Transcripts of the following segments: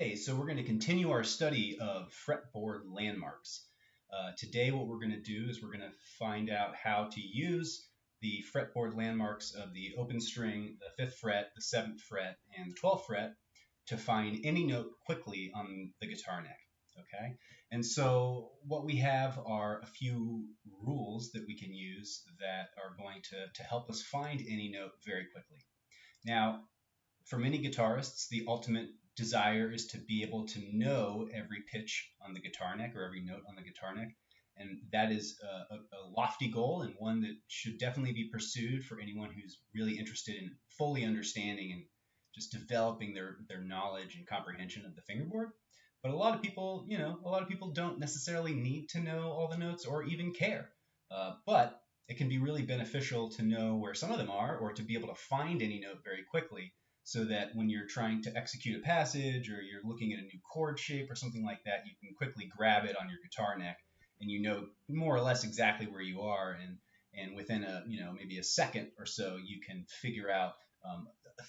Hey, so we're going to continue our study of fretboard landmarks. Today what we're going to do is we're going to find out how to use the fretboard landmarks of the open string, the 5th fret, the 7th fret, and the 12th fret to find any note quickly on the guitar neck. Okay, and so what we have are a few rules that we can use that are going to help us find any note very quickly. Now, for many guitarists, the ultimate desire is to be able to know every pitch on the guitar neck or every note on the guitar neck. And that is a lofty goal and one that should definitely be pursued for anyone who's really interested in fully understanding and just developing their knowledge and comprehension of the fingerboard. But a lot of people, don't necessarily need to know all the notes or even care. But it can be really beneficial to know where some of them are or to be able to find any note very quickly, so that when you're trying to execute a passage or you're looking at a new chord shape or something like that, you can quickly grab it on your guitar neck and you know more or less exactly where you are, and within maybe a second or so you can figure out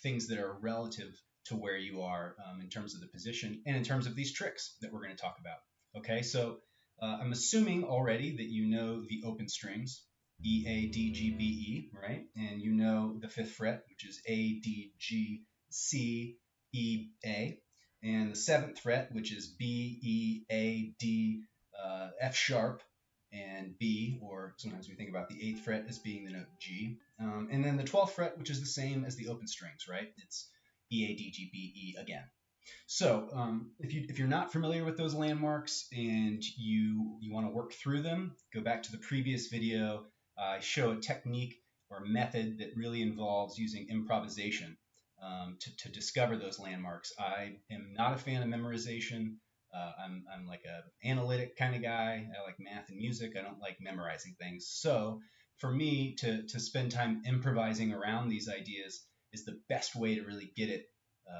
things that are relative to where you are in terms of the position and in terms of these tricks that we're going to talk about. Okay, so I'm assuming already that you know the open strings, E, A, D, G, B, E, right? And you know the 5th fret, which is A, D, G, C, E, A. And the 7th fret, which is B, E, A, D, F sharp, and B, or sometimes we think about the 8th fret as being the note G. And then the 12th fret, which is the same as the open strings, right? It's E, A, D, G, B, E again. So if you're not familiar with those landmarks and you want to work through them, go back to the previous video. I show a technique or method that really involves using improvisation to discover those landmarks. I am not a fan of memorization. I'm like an analytic kind of guy. I like math and music. I don't like memorizing things. So for me to spend time improvising around these ideas is the best way to really get it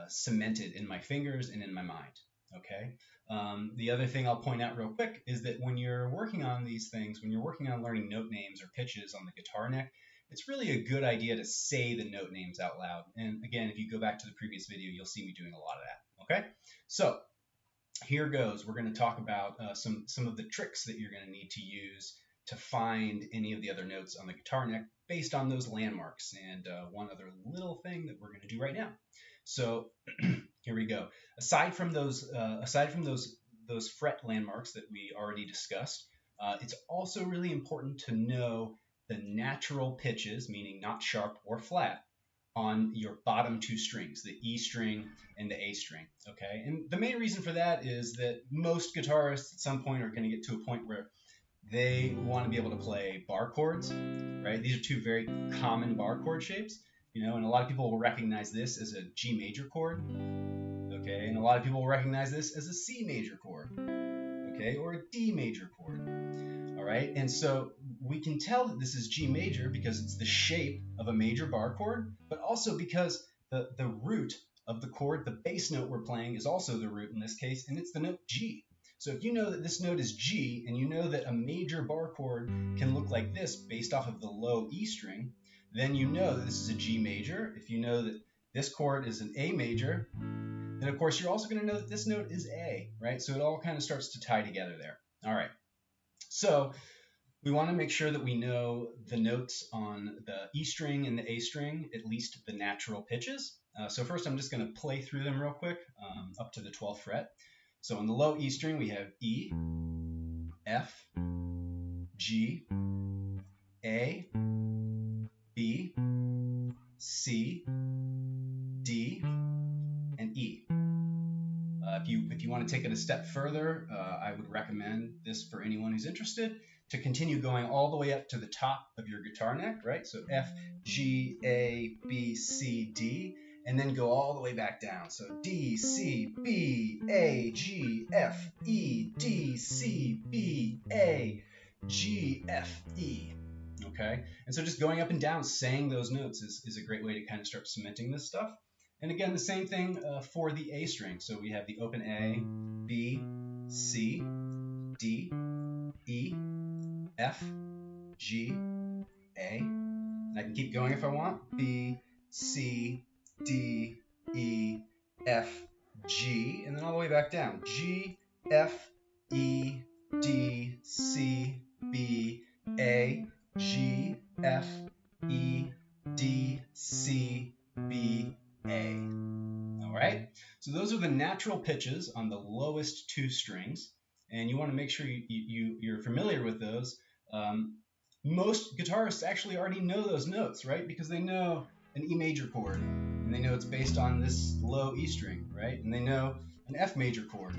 cemented in my fingers and in my mind. Okay. The other thing I'll point out real quick is that when you're working on these things, when you're working on learning note names or pitches on the guitar neck, it's really a good idea to say the note names out loud. And again, if you go back to the previous video, you'll see me doing a lot of that. Okay. So here goes. We're going to talk about some of the tricks that you're going to need to use to find any of the other notes on the guitar neck based on those landmarks, and one other little thing that we're going to do right now. So here we go. Aside from those fret landmarks that we already discussed, it's also really important to know the natural pitches, meaning not sharp or flat, on your bottom two strings, the E string and the A string. Okay, and the main reason for that is that most guitarists at some point are going to get to a point where they want to be able to play bar chords, right? These are two very common bar chord shapes, and a lot of people will recognize this as a G major chord, okay? And a lot of people will recognize this as a C major chord, okay? Or a D major chord, all right? And so we can tell that this is G major because it's the shape of a major bar chord, but also because the root of the chord, the bass note we're playing, is also the root in this case, and it's the note G. So if you know that this note is G, and you know that a major bar chord can look like this based off of the low E string, then you know that this is a G major. If you know that this chord is an A major, then of course you're also going to know that this note is A, right? So it all kind of starts to tie together there. All right. So we want to make sure that we know the notes on the E string and the A string, at least the natural pitches. So first I'm just going to play through them real quick up to the 12th fret. So on the low E string, we have E, F, G, A, B, C, D, and E. If you want to take it a step further, I would recommend this for anyone who's interested to continue going all the way up to the top of your guitar neck, right? So F, G, A, B, C, D. And then go all the way back down. So D, C, B, A, G, F, E, D, C, B, A, G, F, E. Okay? And so just going up and down, saying those notes is a great way to kind of start cementing this stuff. And again, the same thing for the A string. So we have the open A, B, C, D, E, F, G, A. And I can keep going if I want. B, C, D, E, F, G, and then all the way back down. G, F, E, D, C, B, A, G, F, E, D, C, B, A. All right? So those are the natural pitches on the lowest two strings, and you want to make sure you're familiar with those. Most guitarists actually already know those notes, right? Because they know an E major chord, and they know it's based on this low E string, right? And they know an F major chord.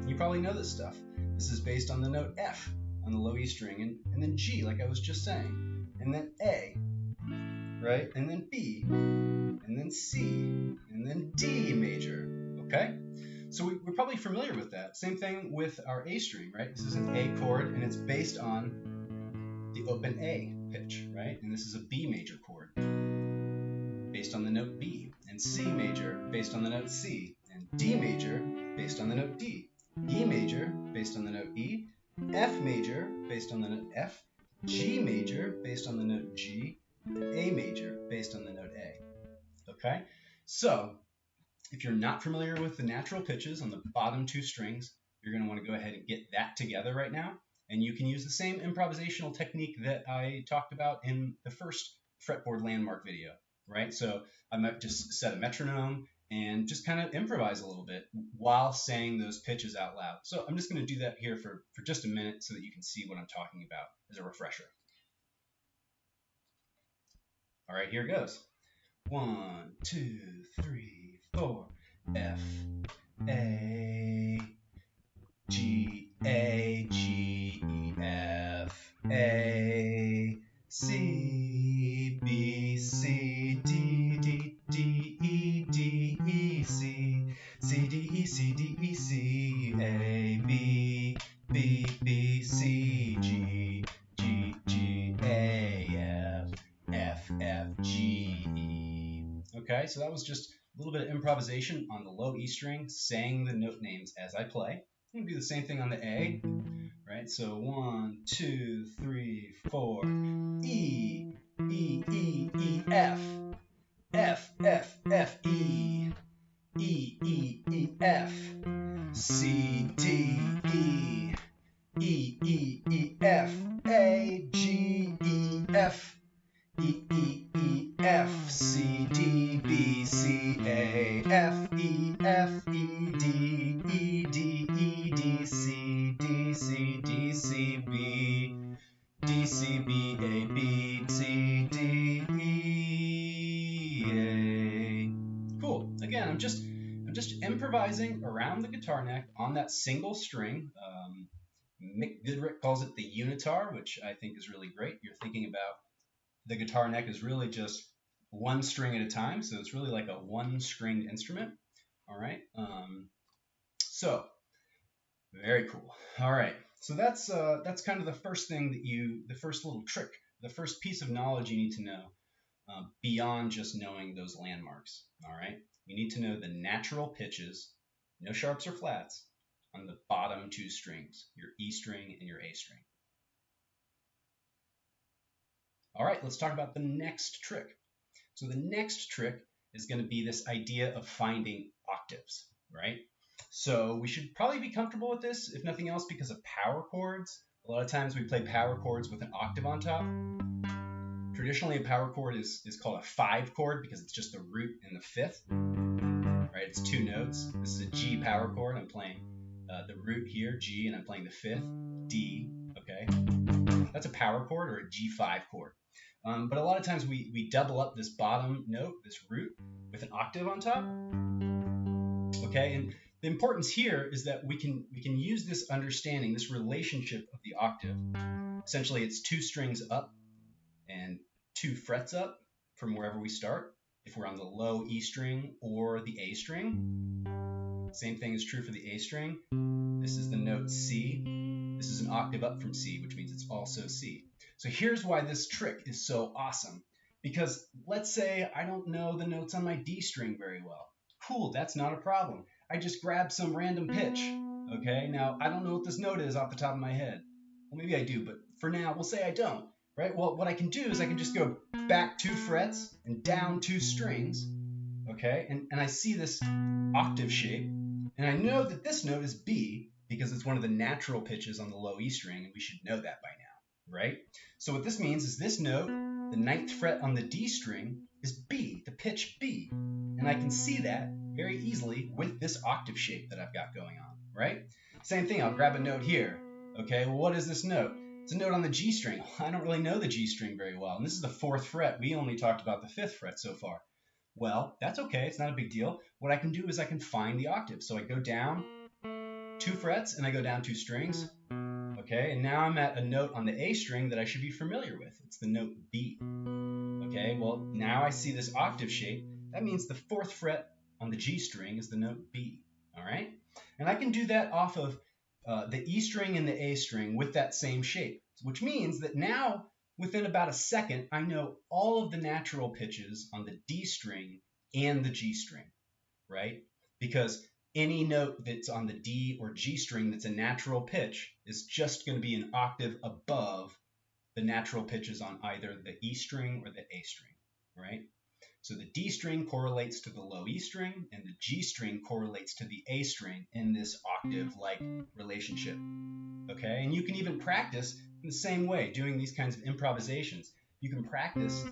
You probably know this stuff. This is based on the note F on the low E string, and then G, like I was just saying, and then A, right? And then B, and then C, and then D major, okay? So we're probably familiar with that. Same thing with our A string, right? This is an A chord, and it's based on the open A pitch, right? And this is a B major chord based on the note B, and C major based on the note C, and D major based on the note D, E major based on the note E, F major based on the note F, G major based on the note G, and A major based on the note A. Okay? So if you're not familiar with the natural pitches on the bottom two strings, you're going to want to go ahead and get that together right now. And you can use the same improvisational technique that I talked about in the first fretboard landmark video, right? So I might just set a metronome and just kind of improvise a little bit while saying those pitches out loud. So I'm just going to do that here for just a minute so that you can see what I'm talking about as a refresher. All right, here goes. 1, 2, 3, 4. F, A, G, A, G, E, F, A, C, B, C, D, D, D, E, D, E, C, C, D, E, C, D, E, C, A, B, B, B, C, G, G, G, A, F, F, F, G, E. Okay, so that was just a little bit of improvisation on the low E string, saying the note names as I play. I'm going to do the same thing on the A, right? So 1, 2, 3, 4. E, E, E, E, F. F, F, F, E. E, E, E, F. C, D, E. E, E, E, F. A, G, E, F. E, E, E, F, C, D, B, C, A, F, E, F, E, D, E, D, E, D, C, D, C, D, C, B, D, C, B, A, B, C, D, E, A. Cool. Again, I'm just improvising around the guitar neck on that single string. Mick Goodrick calls it the unitar, which I think is really great. You're thinking about the guitar neck is really just one string at a time, so it's really like a one-stringed instrument. All right. So very cool. All right. So that's kind of the first thing the first little trick, the first piece of knowledge you need to know beyond just knowing those landmarks. All right. You need to know the natural pitches, no sharps or flats, on the bottom two strings, your E string and your A string. All right, let's talk about the next trick. So the next trick is going to be this idea of finding octaves, right? So we should probably be comfortable with this, if nothing else, because of power chords. A lot of times we play power chords with an octave on top. Traditionally, a power chord is called a 5 chord because it's just the root and the fifth, right? It's 2 notes. This is a G power chord. I'm playing the root here, G, and I'm playing the fifth, D, okay? That's a power chord or a G5 chord. But a lot of times we double up this bottom note, this root, with an octave on top. Okay, and the importance here is that we can use this understanding, this relationship of the octave. Essentially, it's 2 strings up and 2 frets up from wherever we start. If we're on the low E string or the A string, same thing is true for the A string. This is the note C. This is an octave up from C, which means it's also C. So here's why this trick is so awesome. Because let's say I don't know the notes on my D string very well. Cool, that's not a problem. I just grab some random pitch. Okay, now I don't know what this note is off the top of my head. Well, maybe I do, but for now, we'll say I don't. Right? Well, what I can do is I can just go back 2 frets and down 2 strings. Okay, and I see this octave shape And I know that this note is B because it's one of the natural pitches on the low E string, and we should know that by now, right? So what this means is this note, the 9th fret on the D string, is B, the pitch B. And I can see that very easily with this octave shape that I've got going on, right? Same thing, I'll grab a note here. Okay, well, what is this note? It's a note on the G string. I don't really know the G string very well. And this is the 4th fret. We only talked about the 5th fret so far. Well, that's okay. It's not a big deal. What I can do is I can find the octave. So I go down 2 frets and I go down 2 strings. Okay, and now I'm at a note on the A string that I should be familiar with. It's the note B. Okay, well, now I see this octave shape. That means the 4th fret on the G string is the note B. All right, and I can do that off of the E string and the A string with that same shape, which means that now within about a second, I know all of the natural pitches on the D string and the G string, right? Because any note that's on the D or G string that's a natural pitch is just going to be an octave above the natural pitches on either the E string or the A string, right? So the D string correlates to the low E string, and the G string correlates to the A string in this octave-like relationship. Okay, and you can even practice in the same way, doing these kinds of improvisations. You can practice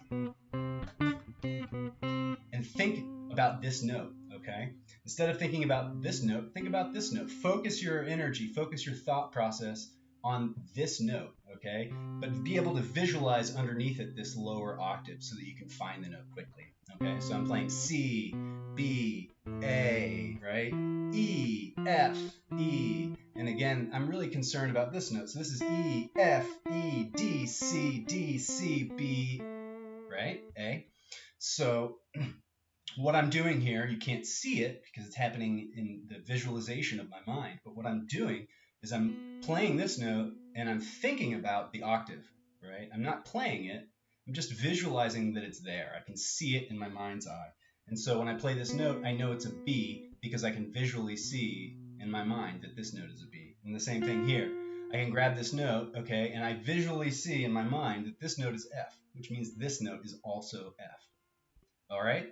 and think about this note, okay? Instead of thinking about this note, think about this note. Focus your energy, focus your thought process on this note, okay? But be able to visualize underneath it this lower octave so that you can find the note quickly, okay? So I'm playing C, B, A, right? E, F, E. And again, I'm really concerned about this note. So this is E, F, E, D, C, D, C, B, right? A. So what I'm doing here, you can't see it because it's happening in the visualization of my mind, but what I'm doing is I'm playing this note and I'm thinking about the octave, right? I'm not playing it, I'm just visualizing that it's there. I can see it in my mind's eye. And so when I play this note, I know it's a B because I can visually see in my mind that this note is a B. And the same thing here. I can grab this note, okay, and I visually see in my mind that this note is F, which means this note is also F. All right?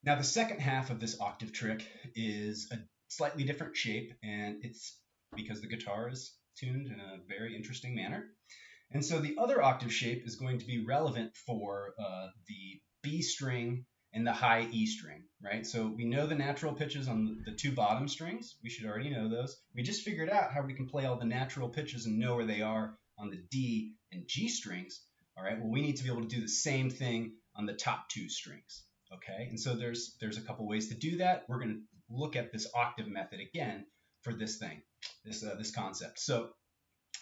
Now the second half of this octave trick is a slightly different shape, and it's because the guitar is tuned in a very interesting manner. And so the other octave shape is going to be relevant for the B string and the high E string, right? So we know the natural pitches on the 2 bottom strings. We should already know those. We just figured out how we can play all the natural pitches and know where they are on the D and G strings. All right, well, we need to be able to do the same thing on the top 2 strings. Okay, and so there's a couple ways to do that. We're going to look at this octave method again for this thing, this concept. So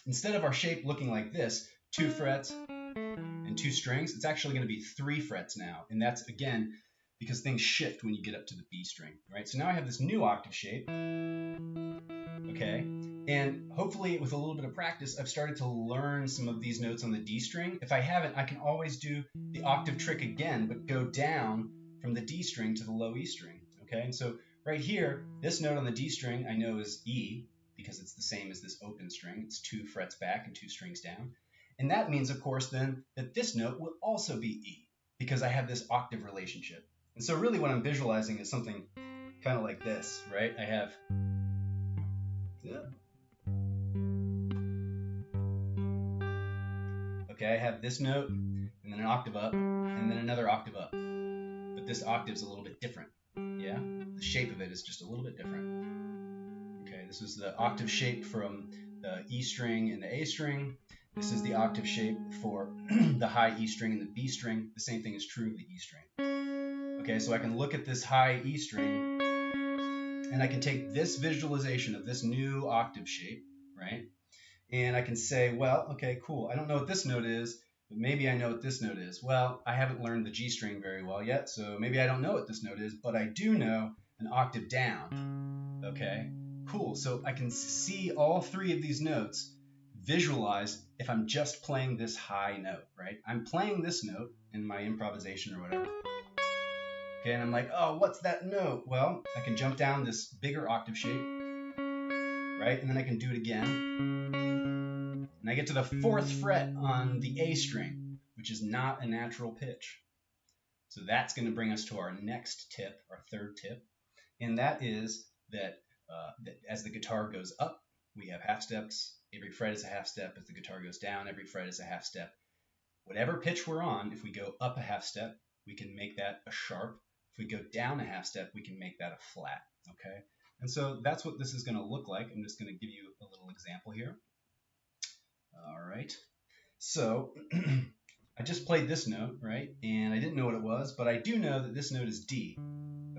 instead of our shape looking like this, 2 frets and 2 strings, it's actually going to be 3 frets now. And that's, again, because things shift when you get up to the B string, right? So now I have this new octave shape, okay? And hopefully with a little bit of practice, I've started to learn some of these notes on the D string. If I haven't, I can always do the octave trick again, but go down from the D string to the low E string, okay? And so right here, this note on the D string I know is E, because it's the same as this open string. It's 2 frets back and 2 strings down. And that means, of course, then, that this note will also be E, because I have this octave relationship. And so really what I'm visualizing is something kind of like this, right? I have... Okay, I have this note, and then an octave up, and then another octave up. But this octave's a little bit different, yeah? The shape of it is just a little bit different. Okay, this is the octave shape from the E string and the A string. This is the octave shape for the high E string and the B string. The same thing is true of the E string. Okay, so I can look at this high E string, and I can take this visualization of this new octave shape, right? And I can say, well, okay, cool. I don't know what this note is, but maybe I know what this note is. Well, I haven't learned the G string very well yet, so maybe I don't know what this note is, but I do know an octave down. Okay, cool. So I can see all 3 of these notes visualized if I'm just playing this high note, right? I'm playing this note in my improvisation or whatever. Okay, and I'm like, oh, what's that note? Well, I can jump down this bigger octave shape, right? And then I can do it again. And I get to the 4th fret on the A string, which is not a natural pitch. So that's going to bring us to our next tip, our third tip, and that is that as the guitar goes up, we have half steps. Every fret is a half step. As the guitar goes down, every fret is a half step. Whatever pitch we're on, if we go up a half step, we can make that a sharp. If we go down a half step, we can make that a flat. Okay? And so that's what this is going to look like. I'm just going to give you a little example here. All right. So I just played this note, right? And I didn't know what it was, but I do know that this note is D.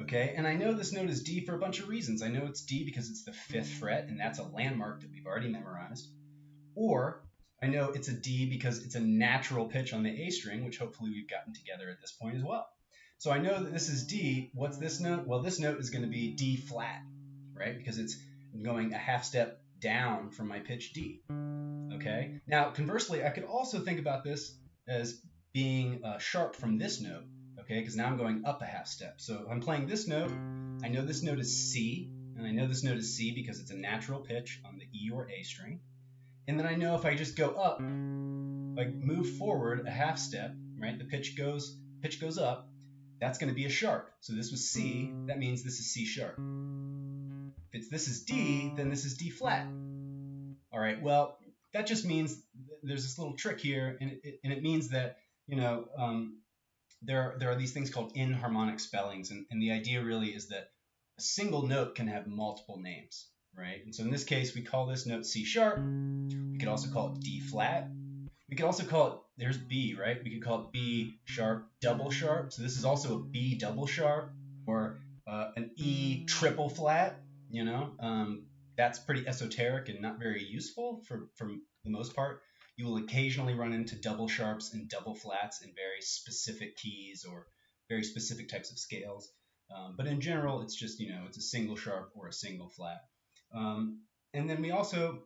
Okay? And I know this note is D for a bunch of reasons. I know it's D because it's the 5th fret, and that's a landmark that we've already memorized. Or I know it's a D because it's a natural pitch on the A string, which hopefully we've gotten together at this point as well. So I know that this is D. What's this note? Well, this note is going to be D flat, right? Because it's going a half step down from my pitch D. Okay? Now, conversely, I could also think about this as being sharp from this note, okay? Because now I'm going up a half step. So if I'm playing this note, I know this note is C, and I know this note is C because it's a natural pitch on the E or A string. And then I know if I just go up, like move forward a half step, right? The pitch goes up, that's going to be a sharp. So this was C, that means this is C sharp. If this is D, then this is D flat. All right, well, that just means there's this little trick here, and it means that, there are these things called inharmonic spellings, and the idea really is that a single note can have multiple names, right? And so in this case, we call this note C sharp. We could also call it D flat. We could also call it, there's B, right? We could call it B sharp double sharp. So this is also a B double sharp, or an E triple flat, That's pretty esoteric and not very useful for the most part. You will occasionally run into double sharps and double flats in very specific keys or very specific types of scales. But in general, it's just, it's a single sharp or a single flat. And then we also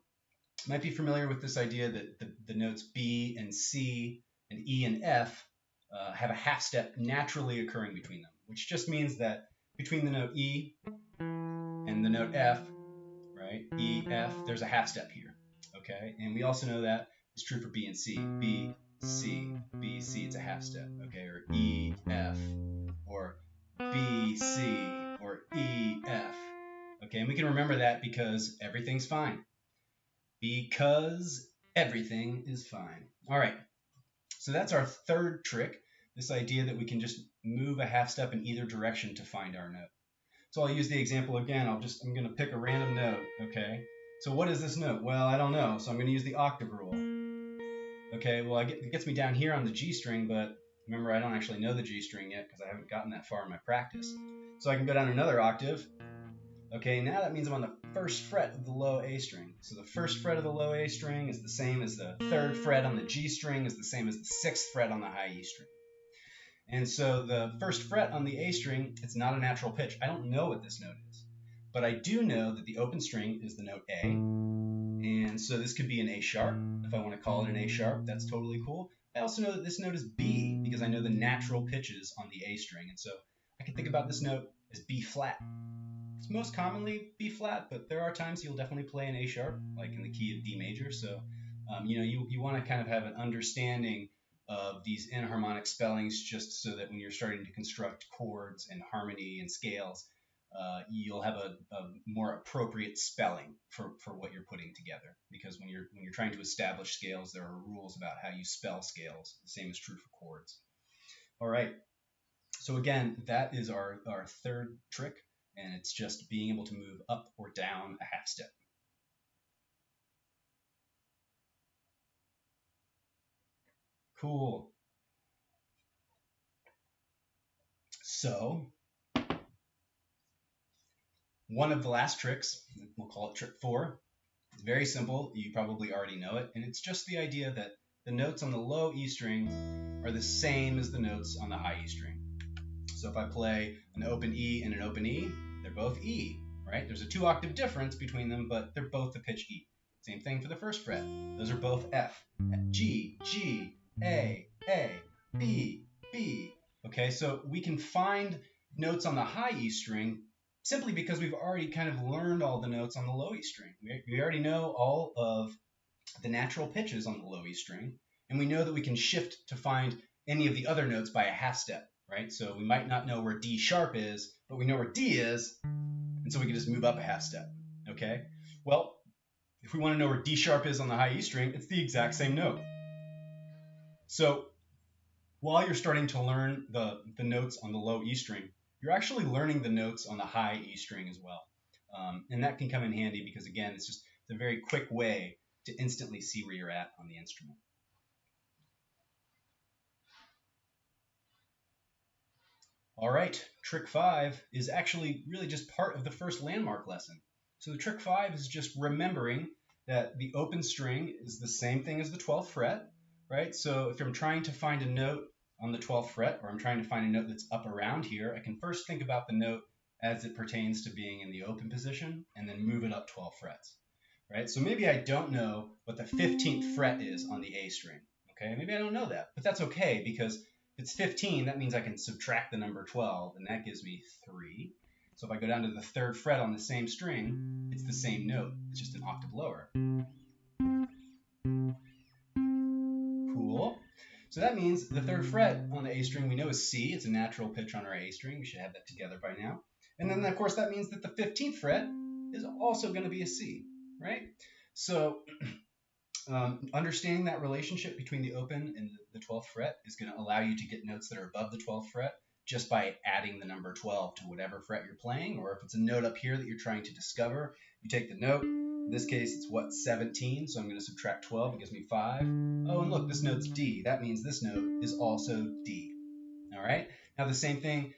might be familiar with this idea that the notes B and C and E and F have a half step naturally occurring between them, which just means that between the note E and the note F, right, E, F, there's a half step here, okay? And we also know that is true for B and C. B, C, B, C, it's a half step, okay? Or E, F, or B, C, or E, F, okay? And we can remember that because everything's fine. Because everything is fine. All right, so that's our third trick, this idea that we can just move a half step in either direction to find our note. So I'll use the example again. I'm going to pick a random note, okay? So what is this note? Well, I don't know, so I'm going to use the octave rule. Okay, well, it gets me down here on the G string, but remember, I don't actually know the G string yet because I haven't gotten that far in my practice. So I can go down another octave. Okay, now that means I'm on the first fret of the low A string. So the first fret of the low A string is the same as the third fret on the G string, is the same as the 6th fret on the high E string. And so the first fret on the A string, it's not a natural pitch. I don't know what this note is. But I do know that the open string is the note A. And so this could be an A sharp. If I want to call it an A sharp, that's totally cool. I also know that this note is B because I know the natural pitches on the A string. And so I can think about this note as B flat. It's most commonly B flat, but there are times you'll definitely play an A sharp, like in the key of D major. So, you want to kind of have an understanding of these inharmonic spellings just so that when you're starting to construct chords and harmony and scales, you'll have a more appropriate spelling for what you're putting together. Because when you're trying to establish scales, there are rules about how you spell scales. The same is true for chords. All right. So again, that is our third trick. And it's just being able to move up or down a half step. Cool. So, one of the last tricks, we'll call it trick 4. It's very simple. You probably already know it. And it's just the idea that the notes on the low E string are the same as the notes on the high E string. So if I play an open E and an open E, they're both E, right? There's a 2-octave difference between them, but they're both the pitch E. Same thing for the first fret. Those are both F. G, G, A, B, B. Okay, so we can find notes on the high E string simply because we've already kind of learned all the notes on the low E string. We already know all of the natural pitches on the low E string, and we know that we can shift to find any of the other notes by a half step, right? So we might not know where D sharp is, but we know where D is, and And so we can just move up a half step, okay? Well, if we want to know where D sharp is on the high E string, it's the exact same note. So while you're starting to learn the notes on the low E string, you're actually learning the notes on the high E string as well. And that can come in handy because, again, it's just a very quick way to instantly see where you're at on the instrument. All right, trick 5 is actually really just part of the first landmark lesson. So the trick 5 is just remembering that the open string is the same thing as the 12th fret, right? So if I'm trying to find a note on the 12th fret, or I'm trying to find a note that's up around here, I can first think about the note as it pertains to being in the open position, and then move it up 12 frets, right? So maybe I don't know what the 15th fret is on the A string, okay? Maybe I don't know that, but that's okay because if it's 15, that means I can subtract the number 12, and that gives me 3. So if I go down to the 3rd fret on the same string, it's the same note. It's just an octave lower. Cool. So that means the 3rd fret on the A string we know is C. It's a natural pitch on our A string. We should have that together by now. And then, of course, that means that the 15th fret is also going to be a C, right? So understanding that relationship between the open and the 12th fret is going to allow you to get notes that are above the 12th fret just by adding the number 12 to whatever fret you're playing. Or if it's a note up here that you're trying to discover, you take the note. In this case, it's what, 17, so I'm going to subtract 12. It gives me 5. Oh, and look, this note's D. That means this note is also D. All right? Now the same thing,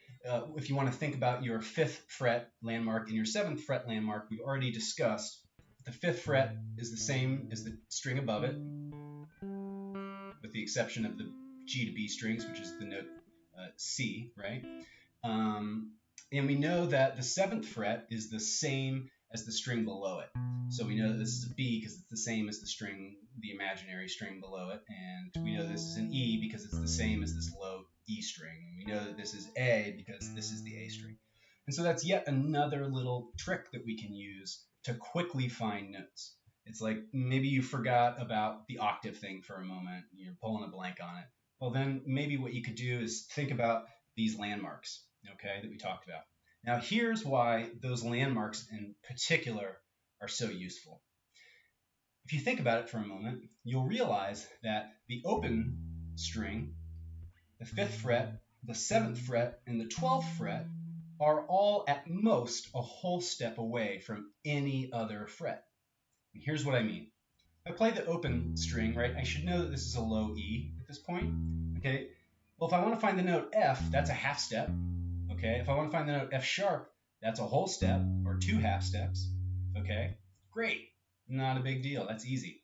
if you want to think about your 5th fret landmark and your 7th fret landmark, we've already discussed the 5th fret is the same as the string above it, with the exception of the G to B strings, which is the note C, right? And we know that the 7th fret is the same as the string below it. So we know that this is a B because it's the same as the string, the imaginary string below it. And we know this is an E because it's the same as this low E string. And we know that this is A because this is the A string. And so that's yet another little trick that we can use to quickly find notes. It's like maybe you forgot about the octave thing for a moment. You're pulling a blank on it. Well, then maybe what you could do is think about these landmarks, okay, that we talked about. Now, here's why those landmarks in particular are so useful. If you think about it for a moment, you'll realize that the open string, the 5th fret, the 7th fret, and the 12th fret are all at most a whole step away from any other fret. And here's what I mean. If I play the open string, right, I should know that this is a low E at this point, okay? Well, if I want to find the note F, that's a half step, okay? If I want to find the note F sharp, that's a whole step or 2 half steps, okay? Great, not a big deal, that's easy.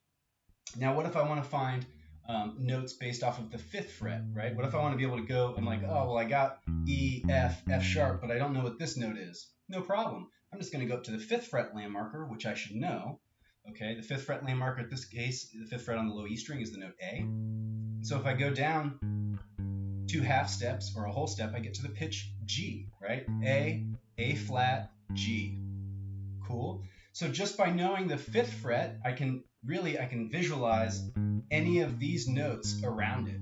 Now, what if I want to find notes based off of the 5th fret, right? What if I want to be able to go, I'm like, oh, well, I got E, F, F sharp, but I don't know what this note is. No problem. I'm just going to go up to the 5th fret landmarker, which I should know. Okay, the 5th fret landmarker in this case, the 5th fret on the low E string is the note A. So if I go down 2 half steps or a whole step, I get to the pitch G, right? A flat, G. Cool. So just by knowing the 5th fret, I can visualize any of these notes around it.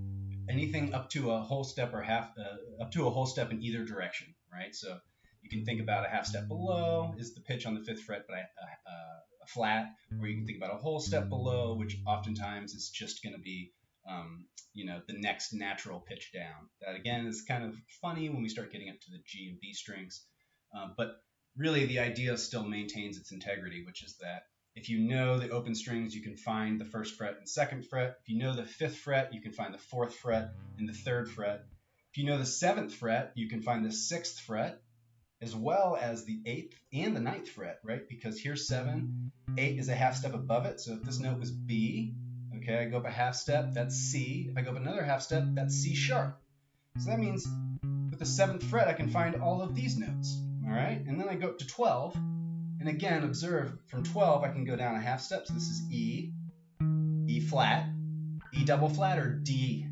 Anything up to a whole step or up to a whole step in either direction, right? So you can think about a half step below is the pitch on the 5th fret, but a flat, or you can think about a whole step below, which oftentimes is just going to be, the next natural pitch down. That again is kind of funny when we start getting up to the G and B strings, but really the idea still maintains its integrity, which is that if you know the open strings, you can find the 1st fret and 2nd fret. If you know the 5th fret, you can find the 4th fret and the 3rd fret. If you know the 7th fret, you can find the 6th fret, as well as the 8th and the 9th fret, right? Because here's 7, 8 is a half step above it. So if this note was B, okay, I go up a half step, that's C. If I go up another half step, that's C sharp. So that means with the 7th fret, I can find all of these notes, all right? And then I go up to 12, and again, observe, from 12, I can go down a half step. So this is E, E flat, E double flat, or D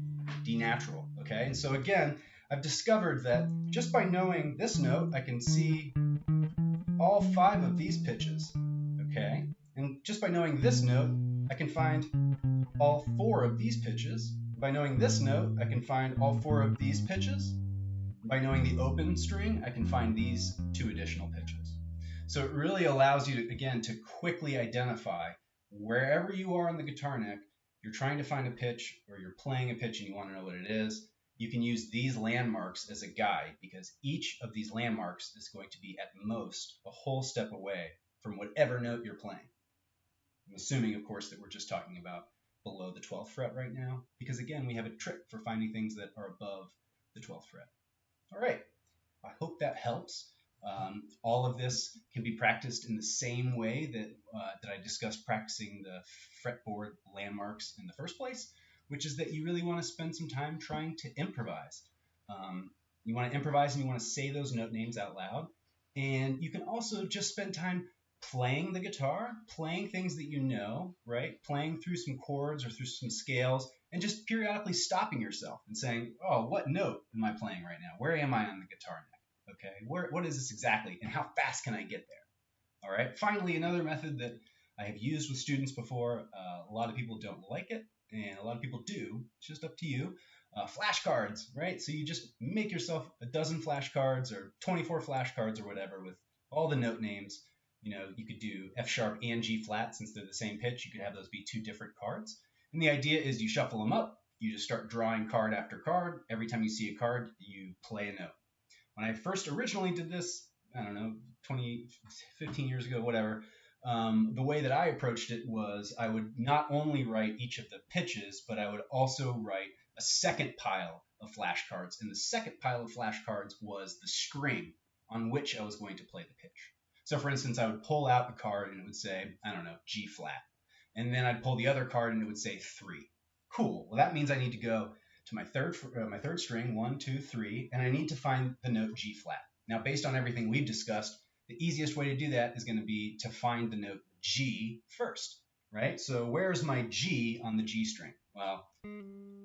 natural, okay? And so again, I've discovered that just by knowing this note, I can see all 5 of these pitches, okay? And just by knowing this note, I can find all 4 of these pitches. By knowing this note, I can find all 4 of these pitches. By knowing the open string, I can find these 2 additional pitches. So it really allows you to, again, to quickly identify wherever you are on the guitar neck, you're trying to find a pitch or you're playing a pitch and you want to know what it is. You can use these landmarks as a guide because each of these landmarks is going to be at most a whole step away from whatever note you're playing. I'm assuming, of course, that we're just talking about below the 12th fret right now, because again, we have a trick for finding things that are above the 12th fret. All right, I hope that helps. All of this can be practiced in the same way that I discussed practicing the fretboard landmarks in the first place, which is that you really want to spend some time trying to improvise. You want to improvise and you want to say those note names out loud. And you can also just spend time playing the guitar, playing things that you know, right? Playing through some chords or through some scales, and just periodically stopping yourself and saying, oh, what note am I playing right now? Where am I on the guitar neck? Okay, what is this exactly, and how fast can I get there? All right, finally, another method that I have used with students before, a lot of people don't like it, and a lot of people do. It's just up to you. Flashcards, right? So you just make yourself a dozen flashcards or 24 flashcards or whatever with all the note names. You know, you could do F sharp and G flat since they're the same pitch. You could have those be two different cards. And the idea is you shuffle them up. You just start drawing card after card. Every time you see a card, you play a note. When I first originally did this, I don't know, 20, 15 years ago, whatever, the way that I approached it was I would not only write each of the pitches, but I would also write a second pile of flashcards. And the second pile of flashcards was the string on which I was going to play the pitch. So for instance, I would pull out a card and it would say, I don't know, G flat. And then I'd pull the other card and it would say 3. Cool. Well, that means I need to go to my third string, 1, 2, 3, and I need to find the note G flat. Now, based on everything we've discussed, the easiest way to do that is going to be to find the note G first, right? So where's my G on the G string? Well,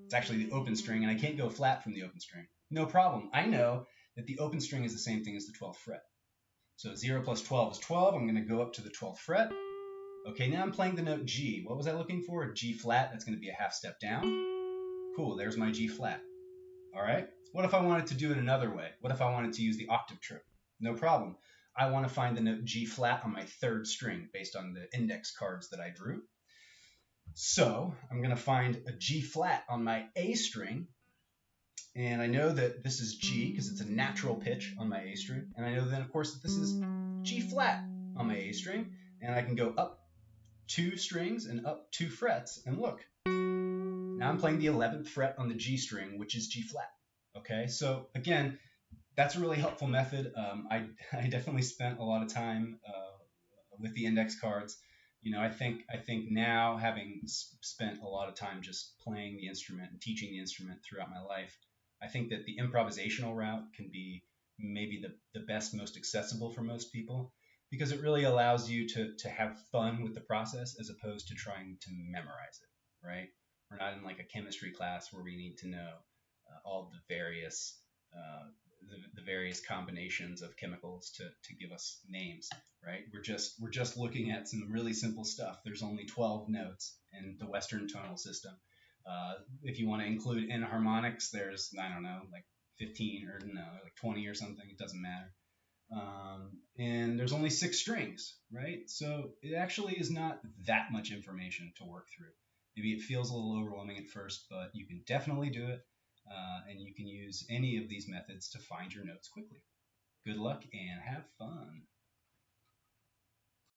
it's actually the open string, and I can't go flat from the open string. No problem. I know that the open string is the same thing as the 12th fret. So 0 plus 12 is 12. I'm going to go up to the 12th fret. Okay, now I'm playing the note G. What was I looking for? A G flat. That's going to be a half step down. Cool, there's my G flat. All right, what if I wanted to do it another way? What if I wanted to use the octave trick? No problem. I want to find the note G flat on my third string based on the index cards that I drew. So I'm going to find a G flat on my A string. And I know that this is G because it's a natural pitch on my A string. And I know then, of course, that this is G flat on my A string. And I can go up 2 strings and up 2 frets. And look, now I'm playing the 11th fret on the G string, which is G flat. Okay, so again, that's a really helpful method. I definitely spent a lot of time with the index cards. You know, I think now, having spent a lot of time just playing the instrument and teaching the instrument throughout my life, I think that the improvisational route can be maybe the best, most accessible for most people, because it really allows you to have fun with the process as opposed to trying to memorize it, right? We're not in like a chemistry class where we need to know all the various the various combinations of chemicals to give us names, right? We're just looking at some really simple stuff. There's only 12 notes in the Western tonal system. If you want to include enharmonics, there's, I don't know, like 15 or no, like 20 or something. It doesn't matter. And there's only 6 strings, right? So it actually is not that much information to work through. Maybe it feels a little overwhelming at first, but you can definitely do it. And you can use any of these methods to find your notes quickly. Good luck and have fun.